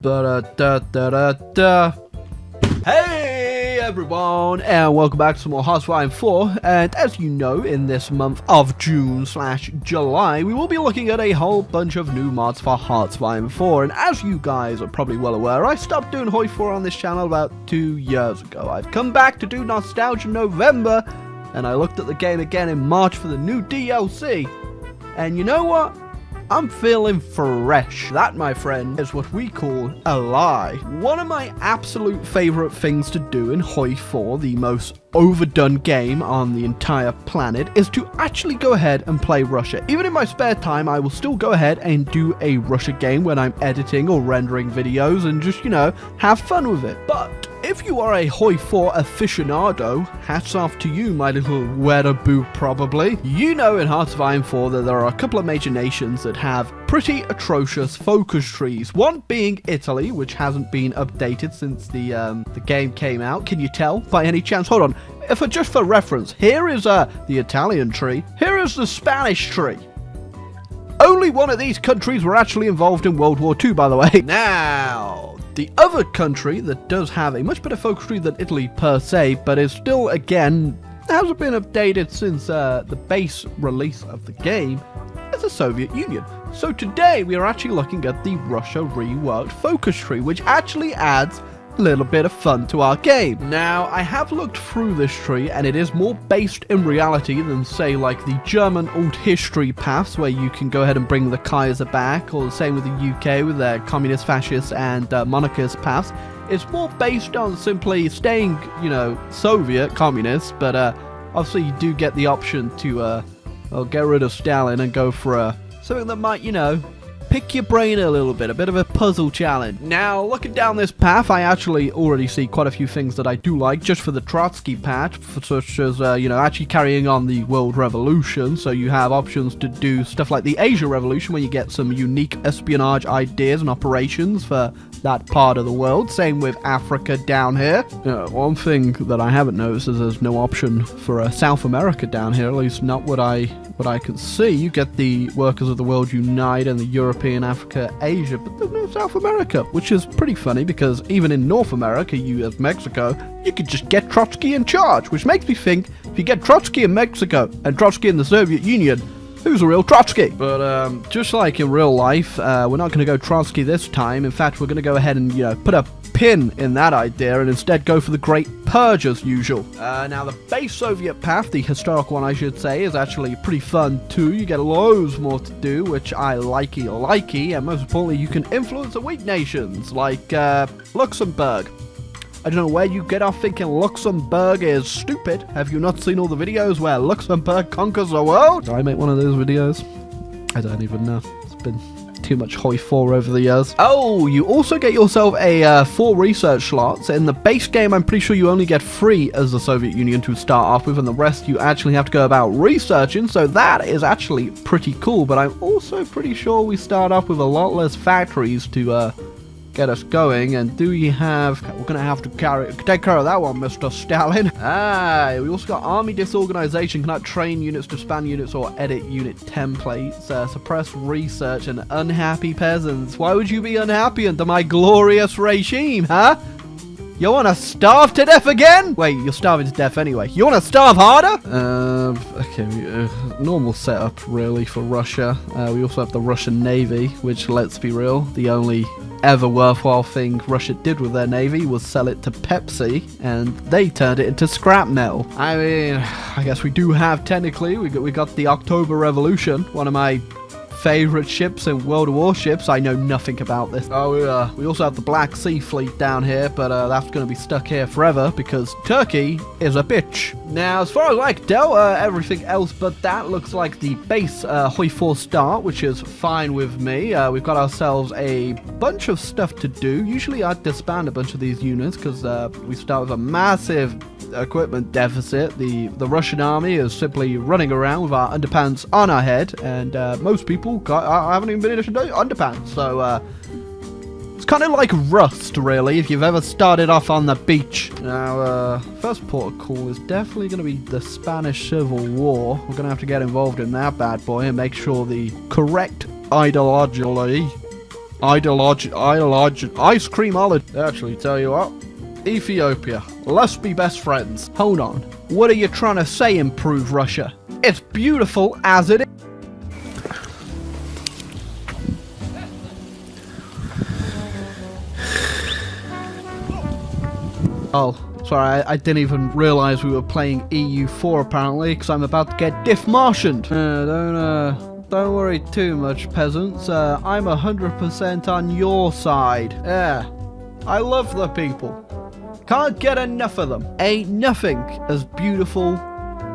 Da-da-da-da-da-da. Hey everyone, and welcome back to some more Hoi4. And as you know, in this month of June/July, we will be looking at a whole bunch of new mods for Hoi4. And as you guys are probably well aware, I stopped doing Hoi4 on this channel about 2 years ago. I've come back to do Nostalgia November, and I looked at the game again in March for the new DLC. And you know what? I'm feeling fresh. That, my friend, is what we call a lie. One of my absolute favorite things to do in Hoi4, the most overdone game on the entire planet, is to actually go ahead and play Russia. Even in my spare time, I will still go ahead and do a Russia game when I'm editing or rendering videos and just, you know, have fun with it. But if you are a Hoi4 aficionado, hats off to you, my little wereaboo probably. You know in Hearts of Iron 4 that there are a couple of major nations that have pretty atrocious focus trees. One being Italy, which hasn't been updated since the game came out. Can you tell by any chance? Hold on. Just for reference, here is the Italian tree. Here is the Spanish tree. Only one of these countries were actually involved in World War II, by the way. Now, the other country that does have a much better focus tree than Italy per se, but is still, again, hasn't been updated since the base release of the game, is the Soviet Union. So today we are actually looking at the Russia reworked focus tree, which actually adds a little bit of fun to our game. Now, I have looked through this tree, and it is more based in reality than, say, like the German old history paths, where you can go ahead and bring the Kaiser back, or the same with the UK with their communist, fascist, and monarchist paths. It's more based on simply staying, you know, Soviet, communist, but obviously you do get the option to get rid of Stalin and go for something that might, you know, pick your brain a little bit, a bit of a puzzle challenge. Now, looking down this path, I actually already see quite a few things that I do like, just for the Trotsky patch, such as, you know, actually carrying on the World Revolution. So you have options to do stuff like the Asia Revolution, where you get some unique espionage ideas and operations for that part of the world. Same with Africa down here. One thing that I haven't noticed is there's no option for South America down here, at least not what I can see. You get the Workers of the World Unite and the European, Africa, Asia, but there's no South America, which is pretty funny because even in North America, you as Mexico, you could just get Trotsky in charge, which makes me think if you get Trotsky in Mexico and Trotsky in the Soviet Union, who's a real Trotsky? But just like in real life, we're not going to go Trotsky this time. In fact, we're going to go ahead and, you know, put a pin in that idea and instead go for the Great Purge as usual. Now, the base Soviet path, the historical one I should say, is actually pretty fun too. You get loads more to do, which I likey, and most importantly, you can influence the weak nations, like Luxembourg. I don't know where you get off thinking Luxembourg is stupid. Have you not seen all the videos where Luxembourg conquers the world? Did I make one of those videos? I don't even know. It's been too much Hoi4 over the years. Oh, you also get yourself a 4 research slots. In the base game, I'm pretty sure you only get 3 as the Soviet Union to start off with, and the rest you actually have to go about researching, so that is actually pretty cool. But I'm also pretty sure we start off with a lot less factories to get us going. And do you have... We're going to have to take care of that one, Mr. Stalin. We also got army disorganization, cannot train units, disband units, or edit unit templates, suppress research, and unhappy peasants. Why would you be unhappy under my glorious regime, huh? You want to starve to death again? Wait, you're starving to death anyway. You want to starve harder? Okay, normal setup, really, for Russia. We also have the Russian Navy, which, let's be real, the only ever worthwhile thing Russia did with their Navy was sell it to Pepsi, and they turned it into scrap metal. I mean, I guess we do have, technically, we got the October Revolution, one of my favorite ships in World War ships. I know nothing about this. Oh, we also have the Black Sea Fleet down here, but that's going to be stuck here forever because Turkey is a bitch. Now, as far as I can tell, everything else but that looks like the base Hoi4 start, which is fine with me. We've got ourselves a bunch of stuff to do. Usually I'd disband a bunch of these units because we start with a massive equipment deficit. The Russian army is simply running around with our underpants on our head, and most people haven't even been in underpants, so it's kind of like Rust, really, if you've ever started off on the beach. Now, first port of call is definitely going to be the Spanish Civil War. We're going to have to get involved in that bad boy and make sure the correct ideologically ice cream holiday. Actually, tell you what. Ethiopia, let's be best friends. Hold on. What are you trying to say, improve Russia? It's beautiful as it is. Oh, sorry, I didn't even realize we were playing EU4 apparently, because I'm about to get diff-Martianed. Don't worry too much, peasants. I'm 100% on your side. Yeah, I love the people. Can't get enough of them. Ain't nothing as beautiful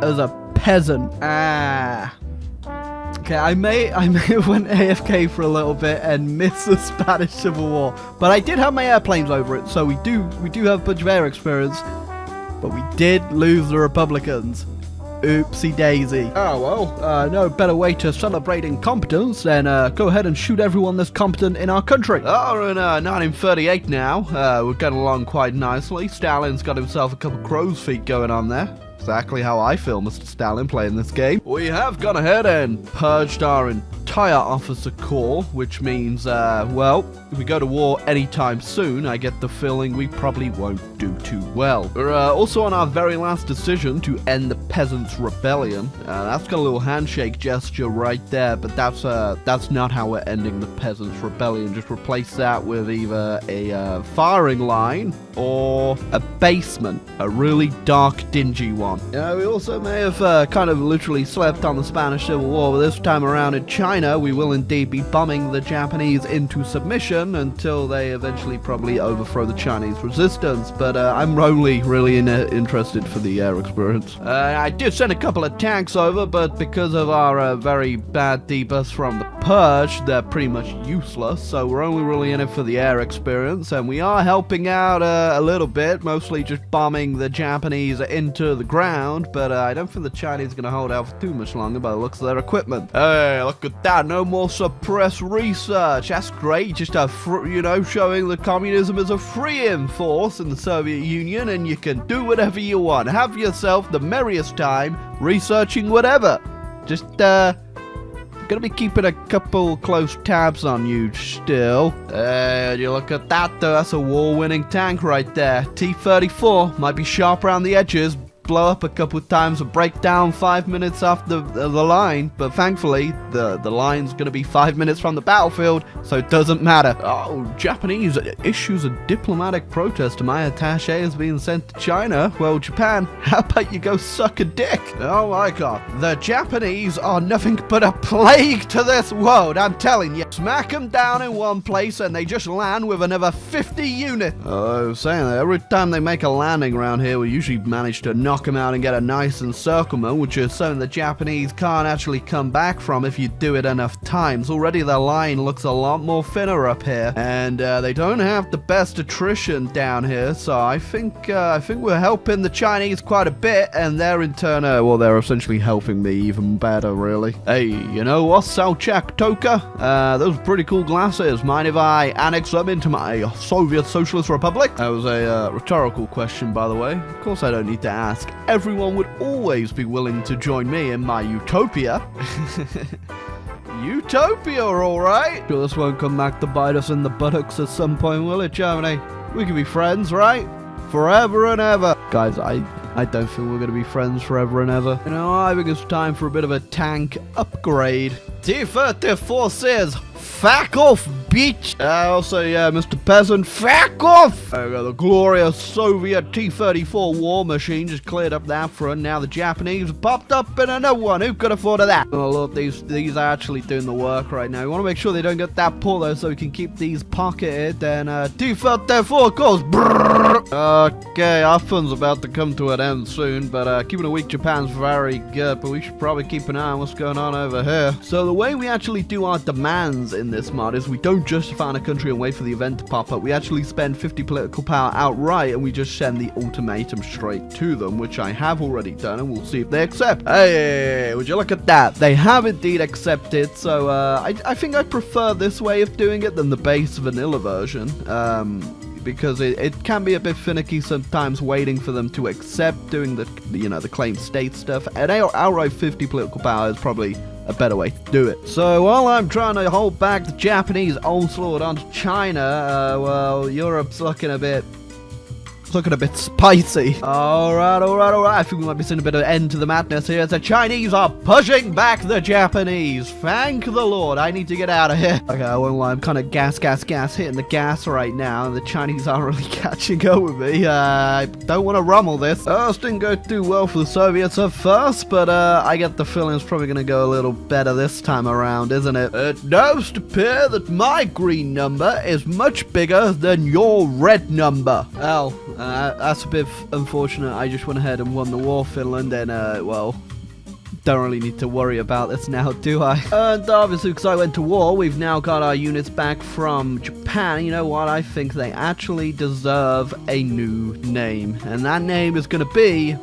as a peasant. Okay, I may have went AFK for a little bit and missed the Spanish Civil War, but I did have my airplanes over it, so we do have a bunch of air experience. But we did lose the Republicans. Oopsie daisy. Oh well, no better way to celebrate incompetence than go ahead and shoot everyone that's competent in our country. Oh, in 1938 now, we're getting along quite nicely. Stalin's got himself a couple crow's feet going on there. Exactly how I feel, Mr. Stalin, playing this game. We have gone ahead and purged our entire officer corps, which means, well, if we go to war anytime soon, I get the feeling we probably won't do too well. We're also on our very last decision to end the Peasants' Rebellion. That's got a little handshake gesture right there, but that's not how we're ending the Peasants' Rebellion. Just replace that with either a firing line or a basement, a really dark, dingy one. We also may have kind of literally slept on the Spanish Civil War, but this time around in China, we will indeed be bombing the Japanese into submission until they eventually probably overthrow the Chinese resistance. But I'm only really interested for the air experience. I did send a couple of tanks over, but because of our very bad debuffs from the Purge, they're pretty much useless, so we're only really in it for the air experience, and we are helping out a little bit, mostly just bombing the Japanese into the ground, but I don't think the Chinese are going to hold out for too much longer by the looks of their equipment. Hey, look at that, no more suppressed research. That's great, just showing that communism is a freeing force in the Soviet Union, and you can do whatever you want. Have yourself the merriest time researching whatever. Just, gonna be keeping a couple close tabs on you still. You look at that though, that's a war-winning tank right there. T-34 might be sharp around the edges, blow up a couple of times and break down 5 minutes off the line, but thankfully the line's gonna be 5 minutes from the battlefield, so it doesn't matter. Oh, Japanese issues a diplomatic protest to my attaché is being sent to China. Well, Japan, how about you go suck a dick? Oh my god, the Japanese are nothing but a plague to this world, I'm telling you. Smack them down in one place and they just land with another 50 units. I was saying that every time they make a landing around here, we usually manage to knock them out and get a nice encirclement, which is something the Japanese can't actually come back from if you do it enough times. Already their line looks a lot more thinner up here, and they don't have the best attrition down here, so I think we're helping the Chinese quite a bit, and they're in turn, well, they're essentially helping me even better, really. Hey, you know what, Salchak Toka? Those are pretty cool glasses. Mind if I annex them into my Soviet Socialist Republic? That was a rhetorical question, by the way. Of course I don't need to ask. Everyone would always be willing to join me in my utopia. Utopia, alright? Sure, this won't come back to bite us in the buttocks at some point, will it, Germany? We can be friends, right? Forever and ever. Guys, I don't think we're going to be friends forever and ever. You know, I think it's time for a bit of a tank upgrade. T-34 says, fuck off, bitch. Also, yeah, Mr. Peasant, fuck off. The glorious Soviet T-34 war machine just cleared up that front. Now the Japanese have popped up in another one. Who could afford that? Oh, look, these are actually doing the work right now. We want to make sure they don't get that pull, though, so we can keep these pocketed. And T-34 goes. Okay, our fun's about to come to an end soon, but keeping a weak Japan's very good, but we should probably keep an eye on what's going on over here. So the way we actually do our demands in this mod is we don't just find a country and wait for the event to pop up. We actually spend 50 political power outright, and we just send the ultimatum straight to them, which I have already done, and we'll see if they accept. Hey, would you look at that? They have indeed accepted, so I think I prefer this way of doing it than the base vanilla version. Because it can be a bit finicky sometimes waiting for them to accept doing the claim state stuff. And outright 50 political power is probably a better way to do it. So while I'm trying to hold back the Japanese onslaught onto China, well, Europe's looking a bit spicy. Alright. I think we might be seeing a bit of an end to the madness here as the Chinese are pushing back the Japanese. Thank the Lord. I need to get out of here. Okay, I won't lie. I'm kind of gas, hitting the gas right now, and the Chinese aren't really catching up with me. I don't want to rumble this. This didn't go too well for the Soviets at first, but I get the feeling it's probably going to go a little better this time around, isn't it? It does appear that my green number is much bigger than your red number. Well, that's a bit unfortunate. I just went ahead and won the war, Finland, and, well, don't really need to worry about this now, do I? And obviously, because I went to war, we've now got our units back from Japan. You know what? I think they actually deserve a new name, and that name is going to be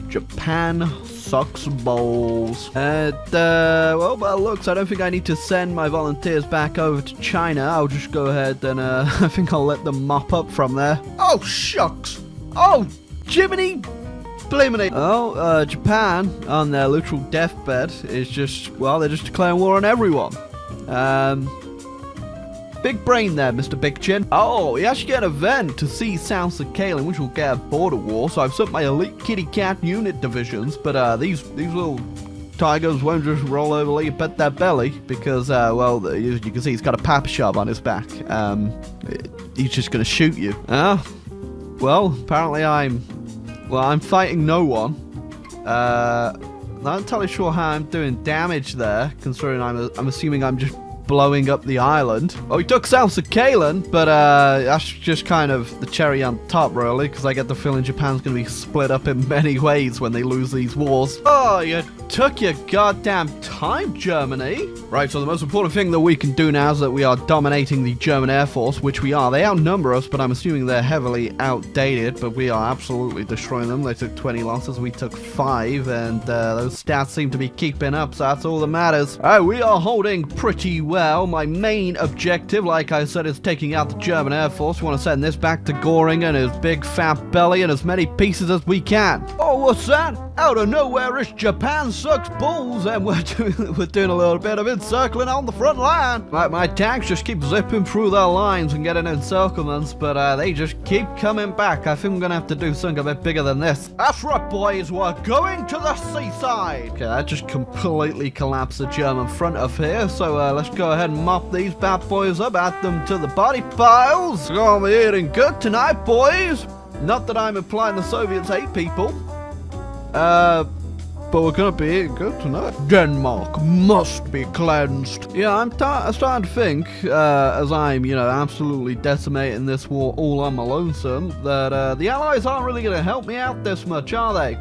Japan Sucks Balls. And, well, by the looks, I don't think I need to send my volunteers back over to China. I'll just go ahead and, I think I'll let them mop up from there. Oh, shucks! Oh, Jiminy Bliminy! Oh, Japan, on their literal deathbed, is just, well, they're just declaring war on everyone. Big brain there, Mr. Big Chin. Oh, we actually get an event to see South Sakhalin, which will get a border war, so I've sent my elite kitty cat unit divisions, but these little tigers won't just roll over like you pet their belly, because, well, you can see he's got a pap shove on his back. He's just gonna shoot you. Well, apparently I'm fighting no one. Not entirely sure how I'm doing damage there, considering I'm assuming I'm just blowing up the island. Oh, he took South Sakhalin, but that's just kind of the cherry on top, really, because I get the feeling Japan's going to be split up in many ways when they lose these wars. Oh, you took your goddamn time, Germany. Right, so the most important thing that we can do now is that we are dominating the German Air Force, which we are. They outnumber us, but I'm assuming they're heavily outdated, but we are absolutely destroying them. They took 20 losses, we took 5, and those stats seem to be keeping up, so that's all that matters. Alright, we are holding pretty well. My main objective, like I said, is taking out the German Air Force. We want to send this back to Göring and his big fat belly in as many pieces as we can. Oh, what's that? Out of nowhere, it's Japan Sucks Balls, and we're doing a little bit of encircling on the front line. My tanks just keep zipping through their lines and getting encirclements, but they just keep coming back. I think we're gonna have to do something a bit bigger than this. That's right, boys, we're going to the seaside. Okay, that just completely collapsed the German front up here, so let's go ahead and mop these bad boys up, add them to the body piles. It's gonna be eating good tonight, boys. Not that I'm implying the Soviets hate people. But we're gonna be eating good tonight. Denmark must be cleansed. Yeah, I'm starting to think, as I'm, absolutely decimating this war all on my lonesome, that the Allies aren't really gonna help me out this much, are they?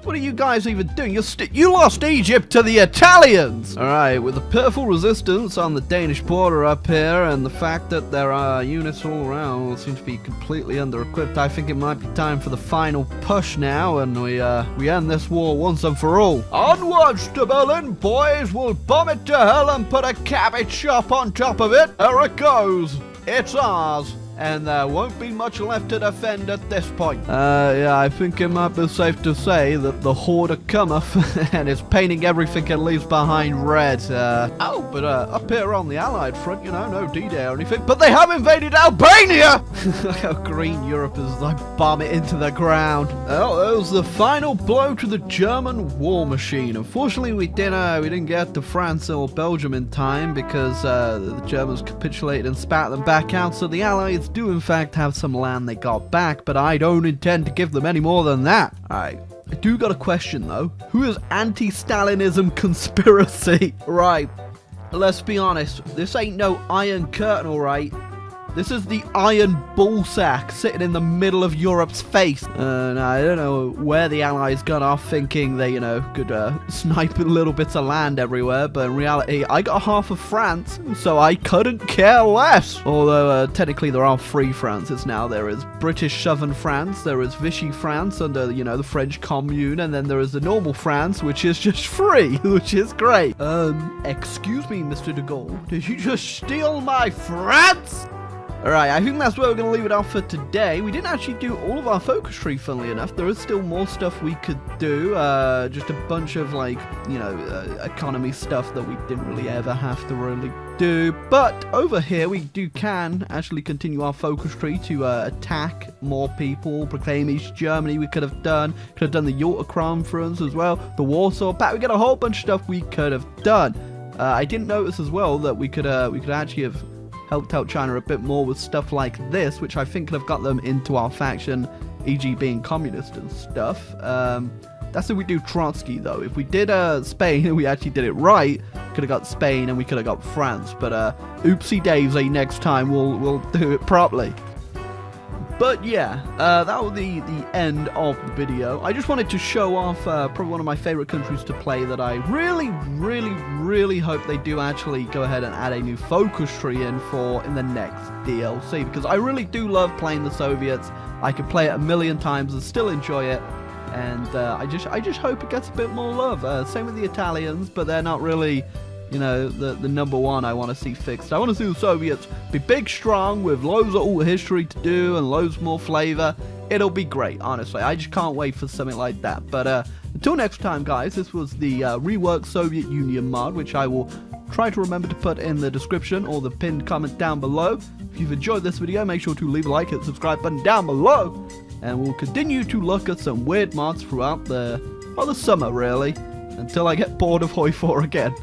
What are you guys even doing? You lost Egypt to the Italians! Alright, with the pitiful resistance on the Danish border up here, and the fact that there are units all around seem to be completely under-equipped, I think it might be time for the final push now, and we end this war once and for all. Onwards to Berlin, boys! We'll bomb it to hell and put a cabbage shop on top of it! There it goes! It's ours! And there won't be much left to defend at this point. Yeah, I think it might be safe to say that the Horde cometh and is painting everything it leaves behind red. But up here on the Allied front, no D-Day or anything, but they have invaded Albania! Look how green Europe is as I bomb it into the ground. Well, that was the final blow to the German war machine. Unfortunately, we didn't get to France or Belgium in time because the Germans capitulated and spat them back out, so the Allies do in fact have some land they got back, but I don't intend to give them any more than that. Alright, I do got a question though. Who is anti-Stalinism conspiracy? Right, let's be honest, this ain't no Iron Curtain, alright? This is the iron ballsack sitting in the middle of Europe's face. Now, I don't know where the Allies got off thinking they, could snipe little bits of land everywhere, but in reality, I got half of France, so I couldn't care less. Although, technically, there are 3 Frances now. There is British Southern France, there is Vichy France under, the French Commune, and then there is the normal France, which is just free, which is great. Excuse me, Mr. de Gaulle, did you just steal my France? Alright, I think that's where we're going to leave it off for today. We didn't actually do all of our focus tree, funnily enough. There is still more stuff we could do. Just a bunch of, like, you know, economy stuff that we didn't really ever have to really do. But over here, we can actually continue our focus tree to attack more people, proclaim East Germany. We could have done the Yalta Conference as well, the Warsaw Pact. We got a whole bunch of stuff we could have done. I didn't notice as well that we could actually have helped out China a bit more with stuff like this, which I think could have got them into our faction, e.g. being communist and stuff. That's if we do Trotsky, though. If we did Spain and we actually did it right, could have got Spain and we could have got France. But oopsie daisy, next time we'll do it properly. But yeah, that was the end of the video. I just wanted to show off probably one of my favorite countries to play that I really hope they do actually go ahead and add a new focus tree in the next DLC, because I really do love playing the Soviets. I could play it a million times and still enjoy it, and I just hope it gets a bit more love. Same with the Italians, but they're not really, you know, the number one I want to see fixed. I want to see the Soviets be big, strong, with loads of alt history to do and loads more flavor. It'll be great, honestly. I just can't wait for something like that. But until next time, guys, this was the reworked Soviet Union mod, which I will try to remember to put in the description or the pinned comment down below. If you've enjoyed this video, make sure to leave a like, hit the subscribe button down below, and we'll continue to look at some weird mods throughout the summer, really, until I get bored of Hoi4 again.